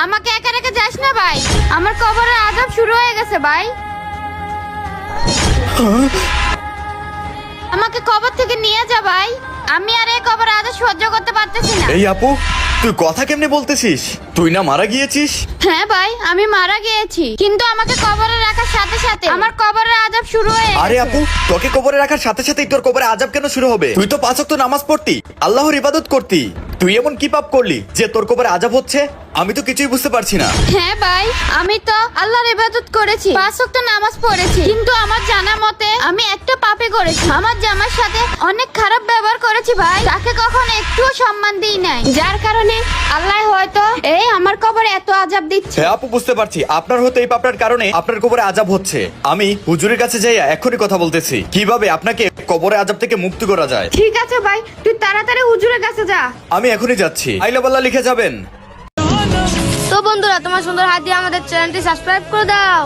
আমাকে একা রেখে যাস না ভাই, আমার কবরের আযাব শুরু হয়ে গেছে ভাই। আমাকে কবর থেকে নিয়ে যা ভাই, আমি আর এই কবরের আযাব সহ্য করতে পারতেছি না। এই আপু, তুই কথা কেমনে বলতেছিস? তুই না মারা গিয়েছিস? হ্যাঁ ভাই, আমি মারা গিয়েছি, কিন্তু আমাকে কবরে রাখার সাথে সাথে আমার কবরের আযাব শুরু হয়ে আরে গেছে। আপু, তোকে কবরে রাখার সাথে সাথেই তোর কবরে আযাব কেন শুরু হবে? তুই তো 5 ওয়াক্ত নামাজ পড়তি, আল্লাহর ইবাদত করতি। তুই এমন কি পাপ করলি যে তোর কবরে আযাব হচ্ছে? আমি তো কিছুই বুঝতে পারছি না। হ্যাঁ ভাই, আমি তো আল্লাহর ইবাদত করেছি, 5 ওয়াক্ত নামাজ পড়েছি, কিন্তু আমার জানা মতে আমি একটা পাপই করেছি। আমার জামার সাথে অনেক খারাপ ব্যবহার করেছি ভাই, তাকে কখনো একটুও সম্মান দিই নাই, যার কারণে আল্লাহ হয়তো এই আমার কবরে এত আযাব দিচ্ছে। হ্যাঁ আপু, বুঝতে পারছি আপনার হয়তো এই পাপটার কারণে আপনার কবরে আযাব হচ্ছে। আমি হুজুরের কাছে যাইয়া এখনই কথা বলতেছি কিভাবে আপনাকে কবরে আযাব থেকে মুক্তি করা যায়। ঠিক আছে ভাই, তুই তাড়াতাড়ি হুজুরের কাছে যা। আমি এখনই যাচ্ছি। আইলাবাল্লাহ লিখে যাবেন। তো বন্ধুরা, তোমার সুন্দর হাত দিয়ে আমাদের চ্যানেলটি সাবস্ক্রাইব করে দাও।